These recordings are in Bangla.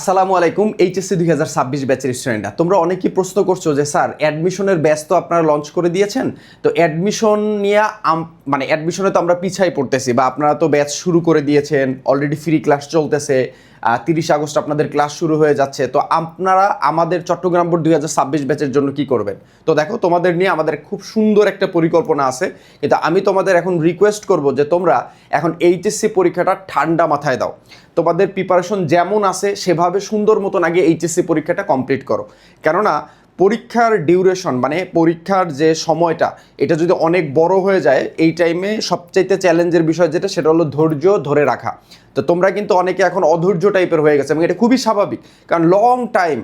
আসসালামু আলাইকুম। এইচএসসি 2026 ব্যাচের স্টুডেন্টরা তোমরা অনেকেই প্রশ্ন করছো যে স্যার অ্যাডমিশনের ব্যাচ তো আপনারা লঞ্চ করে দিয়েছেন, তো অ্যাডমিশন নিয়ে মানে অ্যাডমিশনে তো আমরা পিছাই পড়তেছি, বা আপনারা তো ব্যাচ শুরু করে দিয়েছেন, অলরেডি ফ্রি ক্লাস চলতেছে, 30 আগস্ট আপনাদের ক্লাস শুরু হয়ে যাচ্ছে, তো আপনারা আমাদের চট্টগ্রাম বোর্ড 2026 ব্যাচের জন্য কি করবেন? তো দেখো, তোমাদের নিয়ে আমাদের খুব সুন্দর একটা পরিকল্পনা আছে, কিন্তু আমি তোমাদের এখন রিকোয়েস্ট করব যে তোমরা এখন এইচএসসি পরীক্ষাটা ঠান্ডা মাথায় দাও। তোমাদের প্রিপারেশন যেমন আছে সেভাবে সুন্দর মতন আগে এইচএসসি পরীক্ষাটা কমপ্লিট করো। কেননা পরীক্ষার ডিউরেশন মানে পরীক্ষার যে সময়টা, এটা যদি অনেক বড় হয়ে যায়, এই টাইমে সবচাইতে চ্যালেঞ্জের বিষয় যেটা, সেটা হলো ধৈর্য ধরে রাখা। তো তোমরা কিন্তু অনেকে এখন অধৈর্য টাইপের হয়ে গেছে, এবং এটা খুবই স্বাভাবিক, কারণ লং টাইম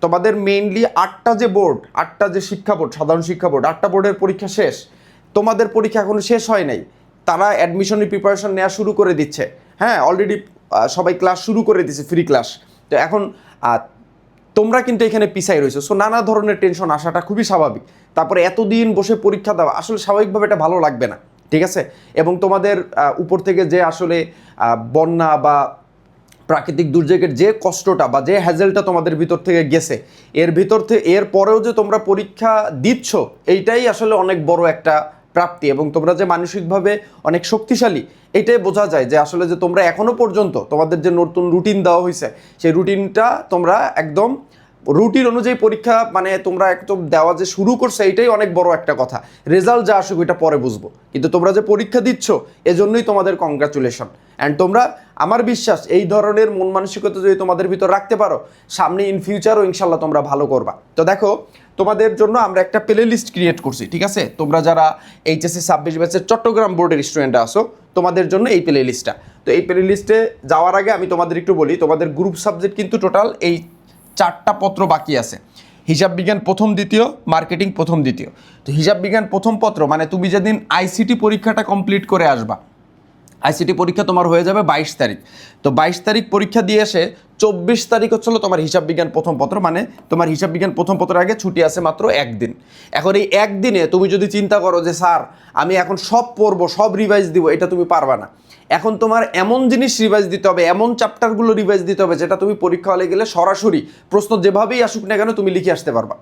তোমাদের মেইনলি 8টা যে বোর্ড, 8টা যে শিক্ষা বোর্ড, সাধারণ শিক্ষা বোর্ড, 8টা বোর্ডের পরীক্ষা শেষ, তোমাদের পরীক্ষা এখনো শেষ হয় নাই, তারা অ্যাডমিশনের প্রিপারেশন নেওয়া শুরু করে দিচ্ছে। হ্যাঁ, অলরেডি সবাই ক্লাস শুরু করে দিচ্ছে, ফ্রি ক্লাস। তো এখন তোমরা কিন্তু এখানে পিছাই রয়েছো, সো নানা ধরনের টেনশন আসাটা খুবই স্বাভাবিক। তারপরে এতদিন বসে পরীক্ষা দেওয়া আসলে স্বাভাবিকভাবে এটা ভালো লাগবে না, ঠিক আছে? এবং তোমাদের উপর থেকে যে আসলে বন্যা বা প্রাকৃতিক দুর্যোগের যে কষ্টটা বা যে হ্যাজেলটা তোমাদের ভিতর থেকে গেছে, এর পরেও যে তোমরা পরীক্ষা দিচ্ছ, এইটাই আসলে অনেক বড় একটা প্রাপ্তি। এবং তোমরা যে মানসিকভাবে অনেক শক্তিশালী, এইটাই বোঝা যায় যে আসলে যে তোমরা এখনো পর্যন্ত তোমাদের যে নতুন রুটিন দেওয়া হয়েছে, সেই রুটিনটা তোমরা একদম রুটিন অনুযায়ী পরীক্ষা মানে তোমরা একদম দেওয়া যে শুরু করছে, এইটাই অনেক বড় একটা কথা। রেজাল্ট যা আসুক এটা পরে বুঝবো, কিন্তু তোমরা যে পরীক্ষা দিচ্ছ, এজন্যই তোমাদের কংগ্রাচুলেশন। অ্যান্ড তোমরা, আমার বিশ্বাস, এই ধরনের মন মানসিকতা যদি তোমাদের ভিতর রাখতে পারো, সামনে ইন ফিউচারও ইনশাল্লাহ তোমরা ভালো করবা। তো দেখো, তোমাদের জন্য আমরা একটা প্লে লিস্ট ক্রিয়েট করছি, ঠিক আছে? তোমরা যারা এইচএসসি 26 ব্যাচের চট্টগ্রাম বোর্ডের স্টুডেন্ট আসো, তোমাদের জন্য এই প্লে লিস্টটা। তো এই প্লে লিস্টে যাওয়ার আগে আমি তোমাদের একটু বলি, তোমাদের গ্রুপ সাবজেক্ট কিন্তু টোটাল এই 4টা পত্র বাকি আছে। হিসাব বিজ্ঞান প্রথম দ্বিতীয়, মার্কেটিং প্রথম দ্বিতীয়। তো হিসাব বিজ্ঞান প্রথম পত্র মানে তুমি যেদিন আইসিটি পরীক্ষাটা কমপ্লিট করে আসবা, আইসিটি পরীক্ষা তোমার হয়ে যাবে 22 তারিখ। তো 22 তারিখ পরীক্ষা দিয়ে এসে 24 তারিখ হচ্ছিল তোমার হিসাব বিজ্ঞান প্রথম পত্র, মানে তোমার হিসাব বিজ্ঞান প্রথম পত্রের আগে ছুটি আছে মাত্র একদিন। এখন এই একদিনে তুমি যদি চিন্তা করো যে স্যার আমি এখন সব পড়বো, সব রিভাইজ দিব, এটা তুমি পারবা না। এখন তোমার এমন জিনিস রিভাইজ দিতে হবে, এমন চ্যাপ্টারগুলো রিভাইজ দিতে হবে, যেটা তুমি পরীক্ষা হলে গেলে সরাসরি প্রশ্ন যেভাবেই আসুক না কেন তুমি লিখে আসতে পারবা।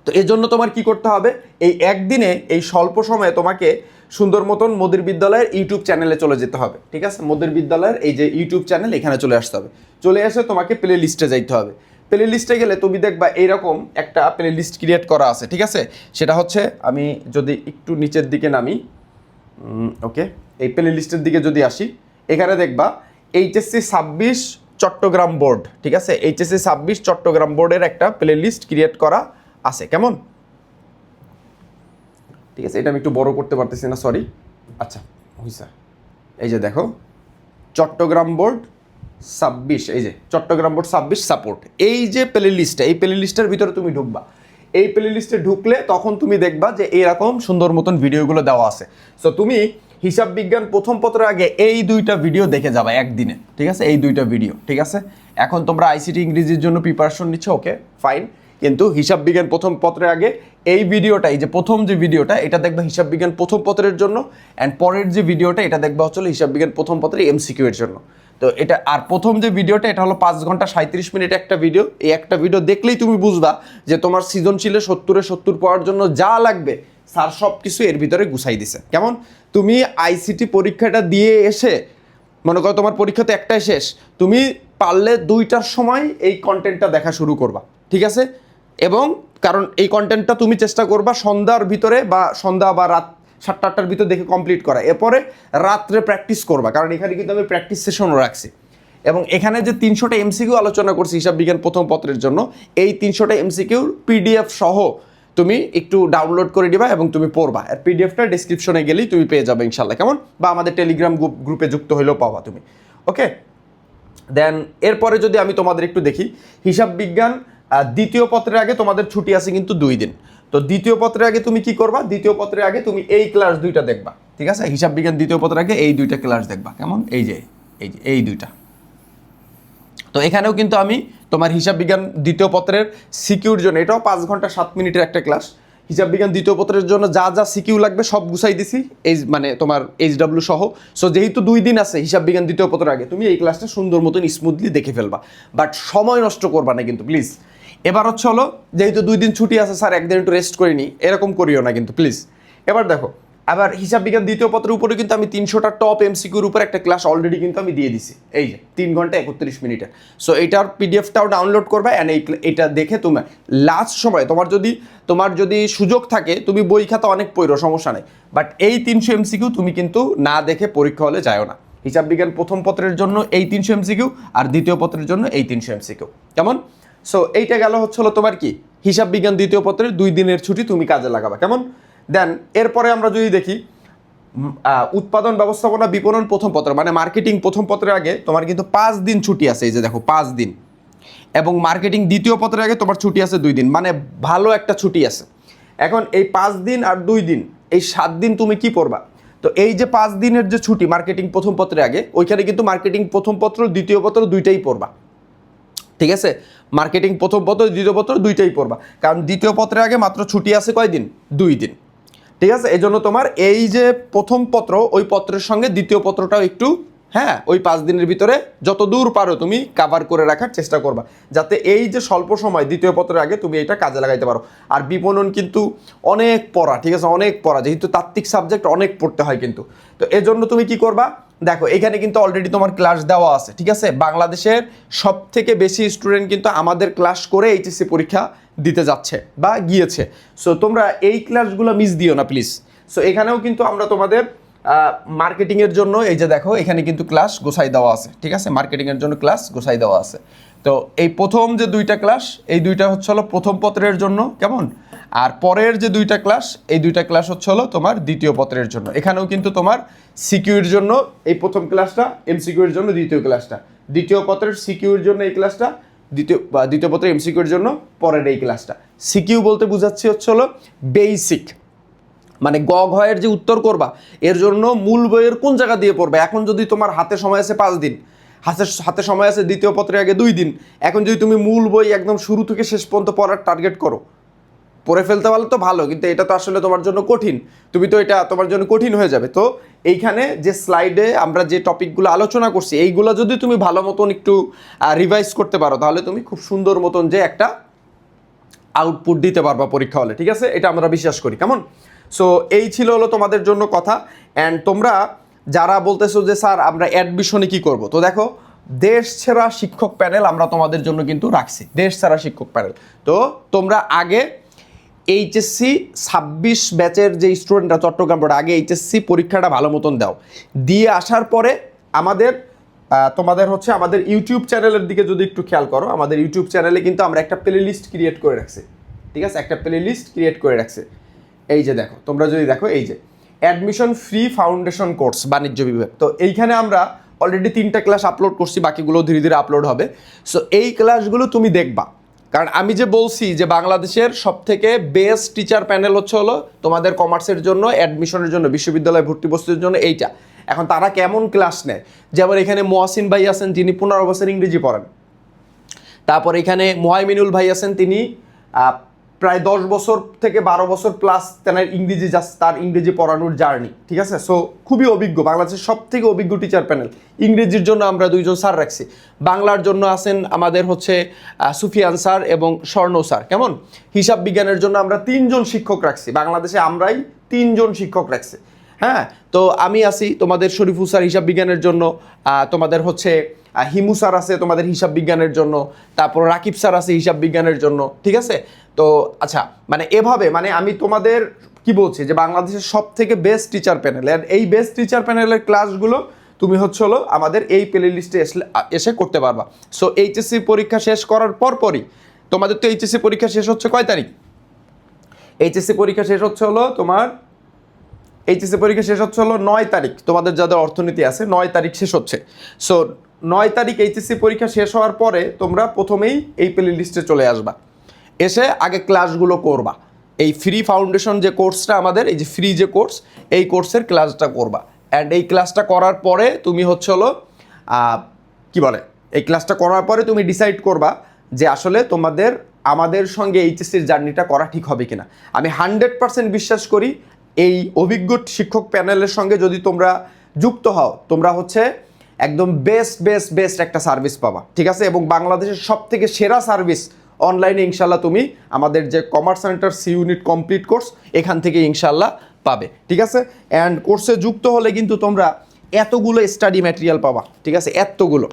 তো এর জন্য তোমার কি করতে হবে, এই একদিনে এই স্বল্প সময়ে তোমাকে সুন্দর মতন মোদির বিদ্যালয়ের ইউটিউব চ্যানেলে চলে যেতে হবে, ঠিক আছে? মোদির বিদ্যালয়ের এই যে ইউটিউব চ্যানেল, এখানে চলে আসতে হবে। চলে এসে তোমাকে প্লে লিস্টে যাইতে হবে। প্লে লিস্টে গেলে তুমি দেখবা এইরকম একটা প্লে লিস্ট ক্রিয়েট করা আছে, ঠিক আছে? সেটা হচ্ছে, আমি যদি একটু নিচের দিকে নামি, ওকে, এই প্লে লিস্টের দিকে যদি আসি, এখানে দেখবা এইচএসসি 26 চট্টগ্রাম বোর্ড, ঠিক আছে? এইচএসসি 26 চট্টগ্রাম বোর্ডের একটা প্লে লিস্ট ক্রিয়েট করা আছে, কেমন? ঠিক আছে, এটা আমি একটু বড় করতে পারতেছি না, সরি। আচ্ছা, হইছে। এই যে দেখো, চট্টগ্রাম বোর্ড 26, এই যে চট্টগ্রাম বোর্ড 26 সাপোর্ট, এই যে প্লে লিস্টটা, এই প্লে লিস্টের ভিতরে তুমি ঢুকবা। এই প্লে লিস্টে ঢুকলে তখন তুমি দেখবা যে এরকম সুন্দর মতন ভিডিওগুলো দেওয়া আছে। সো তুমি হিসাব বিজ্ঞান প্রথম পত্রের আগে এই 2টা ভিডিও দেখে যাবা একদিনে, ঠিক আছে? এই 2টা ভিডিও, ঠিক আছে? এখন তোমরা আইসিটি ইংরেজির জন্য প্রিপারেশন নিচ্ছ, ওকে ফাইন, কিন্তু হিসাব বিজ্ঞান প্রথম পত্রের আগে এই ভিডিওটা, এই যে প্রথম যে ভিডিওটা, এটা দেখবা হিসাব বিজ্ঞান প্রথম পত্রের জন্য, অ্যান্ড পরের যে ভিডিওটা, এটা দেখবা হচ্ছে হিসাব বিজ্ঞান প্রথম পত্রের এমসিকিউ এর জন্য। তো এটা, আর প্রথম যে ভিডিওটা, এটা হলো 5 ঘন্টা 37 মিনিট একটা ভিডিও। এই একটা ভিডিও দেখলেই তুমি বুঝবা যে তোমার সৃজনশীলে 70 পাওয়ার জন্য যা লাগবে স্যার সব কিছু এর ভিতরে গুছাই দিছে, কেমন? তুমি আইসিটি পরীক্ষাটা দিয়ে এসে, মনে করো তোমার পরীক্ষা তো একটাই শেষ, তুমি পারলে 2টার সময় এই কন্টেন্টটা দেখা শুরু করবা, ঠিক আছে? এবং কারণ এই কন্টেন্টটা তুমি চেষ্টা করবা সন্ধ্যার ভিতরে, বা সন্ধ্যা বা রাত 7টা-8টার ভিতরে দেখে কমপ্লিট করা। এরপরে রাত্রে প্র্যাকটিস করবা, কারণ এখানে কিন্তু আমি প্র্যাকটিস সেশনও রাখছি। এবং এখানে যে 300টা এমসিকিউ আলোচনা করছি হিসাব বিজ্ঞান প্রথম পত্রের জন্য, এই 300টা এমসিকিউর পিডিএফ সহ তুমি একটু ডাউনলোড করে দিবা এবং তুমি পড়বা। আর পিডিএফটা ডিসক্রিপশনে গেলেই তুমি পেয়ে যাবে ইনশাল্লাহ, কেমন? বা আমাদের টেলিগ্রাম গ্রুপে যুক্ত হলেও পাবা তুমি, ওকে? দেন এরপরে যদি আমি তোমাদের একটু দেখি, হিসাব বিজ্ঞান দ্বিতীয় পত্রের আগে তোমাদের ছুটি আছে কিন্তু 2 দিন। তো দ্বিতীয় পত্রের আগে তুমি কি করবা, দ্বিতীয় পত্রের আগে তুমি এই ক্লাস 2টা দেখবা, ঠিক আছে? হিসাব বিজ্ঞান দ্বিতীয় পত্রের আগে এই 2টা ক্লাস দেখবা, কেমন? এই 2টা। তো এখানেও কিন্তু আমি তোমার হিসাব বিজ্ঞান দ্বিতীয় পত্রের সিকিউর জন্য, এটাও 5 ঘন্টা 7 মিনিটের একটা ক্লাস, হিসাব বিজ্ঞান দ্বিতীয় পত্রের জন্য যা যা সিকিউ লাগবে সব গুছাই দিছি, এই মানে তোমার HW সহ। সো যেহেতু 2 দিন আছে হিসাব বিজ্ঞান দ্বিতীয় পত্রের আগে, তুমি এই ক্লাসটা সুন্দর মতন স্মুথলি দেখে ফেলবা, বাট সময় নষ্ট করবা না কিন্তু প্লিজ। এবার হচ্ছে হলো যেহেতু 2 দিন ছুটি আছে স্যার একদিন একটু রেস্ট করে নিই, এরকম করিও না কিন্তু প্লিজ। এবার দেখো, আবার হিসাব বিজ্ঞান দ্বিতীয় পত্রের উপরে কিন্তু আমি 300টা টপ MCQর উপর একটা ক্লাস অলরেডি কিন্তু আমি দিয়ে দিছি, এই যে 3 ঘন্টা 31 মিনিটের। সো এইটার PDF-টাও ডাউনলোড করবে, অ্যান্ড এইটা দেখে তুমি লাস্ট সময় তোমার যদি সুযোগ থাকে তুমি বই খাতা অনেক পড়ো, সমস্যা নেই, বাট এই 300 MCQ তুমি কিন্তু না দেখে পরীক্ষা হলে যাও না। হিসাব বিজ্ঞান প্রথম পত্রের জন্য এই 300 MCQ, আর দ্বিতীয় পত্রের জন্য এই 300 MCQ, কেমন? সো এইটা গেল হচ্ছে হলো তোমার কি হিসাব বিজ্ঞান দ্বিতীয় পত্রের 2 দিনের ছুটি তুমি কাজে লাগাবা, কেমন? দেন এরপরে আমরা যদি দেখি উৎপাদন ব্যবস্থাপনা বিপণন প্রথম পত্র মানে মার্কেটিং প্রথম পত্রের আগে তোমার কিন্তু 5 দিন ছুটি আছে, এই যে দেখো 5 দিন, এবং মার্কেটিং দ্বিতীয় পত্রের আগে তোমার ছুটি আছে 2 দিন, মানে ভালো একটা ছুটি আছে। এখন এই 5 দিন আর 2 দিন, এই 7 দিন তুমি কি পড়বা? তো এই যে 5 দিনের যে ছুটি মার্কেটিং প্রথম পত্রের আগে, ওইখানে কিন্তু মার্কেটিং প্রথম পত্র দ্বিতীয় পত্র দুইটাই পড়বা, ঠিক আছে? মার্কেটিং প্রথম পত্র দ্বিতীয় পত্র দুইটাই পড়বা, কারণ দ্বিতীয় পত্রের আগে মাত্র ছুটি আছে কয় দিন? 2 দিন, ঠিক আছে? এই জন্য তোমার এই যে প্রথম পত্র ওই পত্রের সঙ্গে দ্বিতীয় পত্রটাও একটু ওই 5 দিনের ভিতরে যত দূর পারো তুমি কাভার করে রাখার চেষ্টা করবা, যাতে এই যে স্বল্প সময় দ্বিতীয় পত্রের আগে তুমি এটা কাজে লাগাইতে পারো। আর বিপণন কিন্তু অনেক পড়া, ঠিক আছে? অনেক পড়া, যেহেতু তাত্ত্বিক সাবজেক্ট অনেক পড়তে হয় কিন্তু। তো এজন্য তুমি কি করবা, দেখো এখানে কিন্তু অলরেডি তোমার ক্লাস দেওয়া আছে, ঠিক আছে? বাংলাদেশের সব থেকে বেশি স্টুডেন্ট কিন্তু আমাদের ক্লাস করে HSC পরীক্ষা দিতে যাচ্ছে বা গিয়েছে। সো তোমরা এই ক্লাসগুলো মিস দিও না প্লিজ। সো এখানেও কিন্তু আমরা তোমাদের মার্কেটিংয়ের জন্য এই যে দেখো এখানে কিন্তু ক্লাস গোছাই দেওয়া আছে, ঠিক আছে? মার্কেটিংয়ের জন্য ক্লাস গোছাই দেওয়া আছে। তো এই প্রথম যে 2টা ক্লাস, এই 2টা হচ্ছে হলো প্রথম পত্রের জন্য, কেমন? আর পরের যে 2টা ক্লাস, এই 2টা ক্লাস হচ্ছে হলো তোমার দ্বিতীয় পত্রের জন্য। এখানেও কিন্তু তোমার সিকিউর জন্য এই প্রথম ক্লাসটা, MCQর জন্য দ্বিতীয় ক্লাসটা, দ্বিতীয় পত্রের সিকিউর জন্য এই ক্লাসটা, দ্বিতীয় পত্রের MCQর জন্য পরের এই ক্লাসটা। সিকিউ বলতে বুঝাচ্ছি হচ্ছে হলো বেসিক, মানে গ ঘয়ের যে উত্তর করবা এর জন্য মূল বইয়ের কোন জায়গা দিয়ে পড়বে। এখন যদি তোমার হাতে সময় আছে 5 দিন, হাতে সময় আছে দ্বিতীয় পত্রের আগে 2 দিন, এখন যদি তুমি মূল বই একদম শুরু থেকে শেষ পর্যন্ত পড়ার টার্গেট করো, পড়ে ফেলতে পারলে তো ভালো, কিন্তু এটা তো আসলে তোমার জন্য কঠিন, তুমি তো এটা তোমার জন্য কঠিন হয়ে যাবে। তো এইখানে যে স্লাইডে আমরা যে টপিকগুলো আলোচনা করছি এইগুলো যদি তুমি ভালো মতন একটু রিভাইজ করতে পারো, তাহলে তুমি খুব সুন্দর মতন যে একটা আউটপুট দিতে পারবা পরীক্ষা হলে, ঠিক আছে? এটা আমরা বিশ্বাস করি, কেমন? সো এই ছিল হলো তোমাদের জন্য কথা। অ্যান্ড তোমরা যারা বলতেছো যে স্যার আমরা অ্যাডমিশনে কি করব, তো দেখো দেশ সেরা শিক্ষক প্যানেল আমরা তোমাদের জন্য কিন্তু রাখছি, দেশ সেরা শিক্ষক প্যানেল। তো তোমরা আগে HSC 26 ব্যাচের যে স্টুডেন্টরা চট্টগ্রাম বোর্ড, আগে HSC পরীক্ষাটা ভালো মতন দাও, দিয়ে আসার পরে তোমাদের হচ্ছে আমাদের ইউটিউব চ্যানেলের দিকে যদি একটু খেয়াল করো, আমাদের ইউটিউব চ্যানেলে কিন্তু আমরা একটা প্লে লিস্ট ক্রিয়েট করে রাখছি, ঠিক আছে? একটা প্লে লিস্ট ক্রিয়েট করে রাখছি, এই যে দেখো, তোমরা যদি দেখো এই যে অ্যাডমিশন ফ্রি ফাউন্ডেশন কোর্স বাণিজ্য বিভাগ, তো এইখানে আমরা অলরেডি 3টা ক্লাস আপলোড করছি, বাকিগুলো ধীরে ধীরে আপলোড হবে। সো এই ক্লাসগুলো তুমি দেখবা, কারণ আমি যে বলছি যে বাংলাদেশের সবথেকে বেস্ট টিচার প্যানেল হচ্ছে হলো তোমাদের কমার্সের জন্য, অ্যাডমিশনের জন্য, বিশ্ববিদ্যালয় ভর্তি প্রস্তুতির জন্য এইটা। এখন তারা কেমন ক্লাস নেয়, যেমন এখানে মোয়াসিন ভাই আছেন যিনি 15 বছর ইংরেজি পড়ান, তারপর এখানে মোহাইমিনুল ভাই আছেন তিনি প্রায় 10 বছর থেকে 12 বছর প্লাস তার ইংরেজি, তার ইংরেজি পড়ানোর জার্নি, ঠিক আছে? সো খুবই অভিজ্ঞ, বাংলাদেশের সব থেকে অভিজ্ঞ টিচার প্যানেল। ইংরেজির জন্য আমরা 2জন স্যার রাখছি, বাংলার জন্য আছেন আমাদের হচ্ছে সুফিয়ান স্যার এবং স্বর্ণ স্যার, কেমন? হিসাব বিজ্ঞানের জন্য আমরা 3জন শিক্ষক রাখছি, বাংলাদেশে আমরাই 3জন শিক্ষক রাখছি। হ্যাঁ, তো আমি আছি তোমাদের শরীফুল স্যার হিসাব বিজ্ঞানের জন্য, তোমাদের হচ্ছে হিমু স্যার আছে তোমাদের হিসাব বিজ্ঞানের জন্য, তারপর রাকিব স্যার আছে হিসাব বিজ্ঞানের জন্য, ঠিক আছে? তো আচ্ছা, মানে এভাবে মানে আমি তোমাদের কি বলছি যে বাংলাদেশের সব থেকে বেস্ট টিচার প্যানেল, আর এই বেস্ট টিচার প্যানেলের ক্লাসগুলো তুমি হচ্ছে হলো আমাদের এই প্লে লিস্টে এসে করতে পারবা। সো HSC পরীক্ষা শেষ করার পরপরই তোমাদের তো HSC পরীক্ষা শেষ হচ্ছে কয় তারিখ? HSC পরীক্ষা শেষ হচ্ছে হলো তোমার HSC পরীক্ষা শেষ হচ্ছে হলো 9 তারিখ, তোমাদের যাদের অর্থনীতি আছে 9 তারিখ শেষ হচ্ছে। সো 9 তারিখ HSC পরীক্ষা শেষ হওয়ার পরে তোমরা প্রথমেই এই প্লে লিস্টে চলে আসবা, এসে আগে ক্লাসগুলো করবা। এই ফ্রি ফাউন্ডেশন যে কোর্সটা আমাদের, এই যে ফ্রি যে কোর্স, এই কোর্সের ক্লাসটা করবা। অ্যান্ড এই ক্লাসটা করার পরে তুমি হচ্ছে হলো কি বলে, এই ক্লাসটা করার পরে তুমি ডিসাইড করবা যে আসলে তোমাদের আমাদের সঙ্গে এইচএসসির জার্নিটা করা ঠিক হবে কিনা। আমি 100% বিশ্বাস করি এই অভিজ্ঞ শিক্ষক প্যানেলের সঙ্গে যদি তোমরা যুক্ত হও, তোমরা হচ্ছে একদম বেস্ট একটা সার্ভিস পাবা, ঠিক আছে। এবং বাংলাদেশের সব থেকে সেরা সার্ভিস অনলাইনে ইনশাল্লাহ তুমি আমাদের যে commerce centre C unit complete course এখান থেকে ইনশাল্লাহ পাবে, ঠিক আছে। অ্যান্ড কোর্সে যুক্ত হলে কিন্তু তোমরা এতগুলো স্টাডি ম্যাটেরিয়াল পাবা, ঠিক আছে, এতগুলো,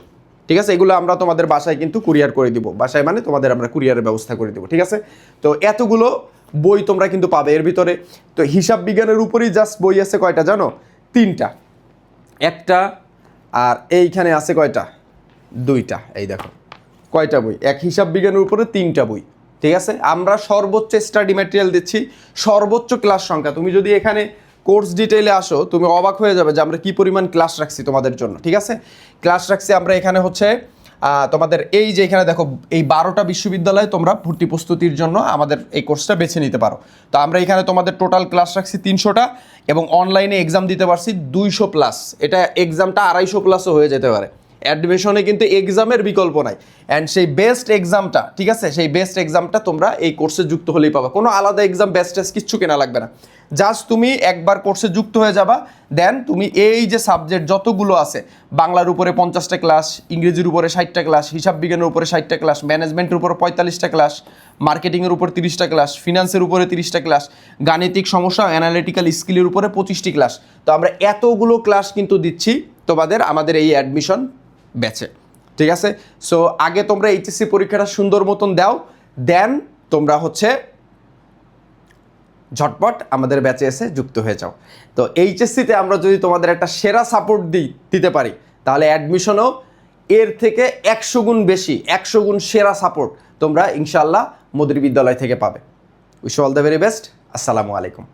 ঠিক আছে। এগুলো আমরা তোমাদের বাসায় কিন্তু কুরিয়ার করে দিব, বাসায় মানে তোমাদের আমরা কুরিয়ারের ব্যবস্থা করে দিব, ঠিক আছে। তো এতগুলো বই তোমরা কিন্তু পাবে এর ভিতরে। তো হিসাব বিজ্ঞানের উপরেই জাস্ট বই আছে কয়টা জানো? 3টা, একটা, আর এইখানে আছে কয়টা? 2টা। এই দেখো কয়টা বই, এক হিসাব বিজ্ঞানের উপরে 3টা বই, ঠিক আছে। আমরা সর্বোচ্চ স্টাডি ম্যাটেরিয়াল দিচ্ছি, সর্বোচ্চ ক্লাস সংখ্যা। তুমি যদি এখানে কোর্স ডিটেইলে আসো তুমি অবাক হয়ে যাবে যে আমরা কি পরিমাণ ক্লাস রাখছি তোমাদের জন্য, ঠিক আছে। ক্লাস রাখছি আমরা এখানে হচ্ছে তোমাদের এই যে এখানে দেখো এই 12টা বিশ্ববিদ্যালয়ে তোমরা ভর্তি প্রস্তুতির জন্য আমাদের এই কোর্সটা বেছে নিতে পারো। তো আমরা এখানে তোমাদের টোটাল ক্লাস রাখছি 300টা এবং অনলাইনে এক্সাম দিতে পারছি 200+। এটা এক্সামটা 250+ হয়ে যেতে পারে। অ্যাডমিশনে কিন্তু এক্সামের বিকল্প নাই। অ্যান্ড সেই বেস্ট এক্সামটা, ঠিক আছে, সেই বেস্ট এক্সামটা তোমরা এই কোর্সে যুক্ত হলেই পাবা। কোনো আলাদা এক্সাম বেস্ট টেস্ট কিচ্ছু কেনা লাগবে না, জাস্ট তুমি একবার কোর্সে যুক্ত হয়ে যাবা। দেন তুমি এই যে সাবজেক্ট যতগুলো আছে, বাংলার উপরে 50টা ক্লাস, ইংরেজির উপরে 60টা ক্লাস, হিসাব বিজ্ঞানের উপরে 60টা ক্লাস, ম্যানেজমেন্টের উপরে 45টা ক্লাস, মার্কেটিংয়ের উপর 30টা ক্লাস, ফিনান্সের উপরে 30টা ক্লাস, গাণিতিক সমস্যা অ্যানালিটিক্যাল স্কিলের উপরে 25টি ক্লাস। তো আমরা এতগুলো ক্লাস কিন্তু দিচ্ছি তোমাদের আমাদের এই অ্যাডমিশন ব্যাচে, ঠিক আছে। সো আগে তোমরা এইচএসসি পরীক্ষাটা সুন্দর মতন দাও, দেন তোমরা হচ্ছে ঝটপট আমাদের ব্যাচে এসে যুক্ত হয়ে যাও। তো এইচএসসিতে আমরা যদি তোমাদের একটা সেরা সাপোর্ট দিতে পারি, তাহলে অ্যাডমিশনও এর থেকে 100 গুণ বেশি, 100 গুণ সেরা সাপোর্ট তোমরা ইনশাআল্লাহ মদির বিদ্যালয় থেকে পাবে। Wish all the very best. আসসালামু আলাইকুম।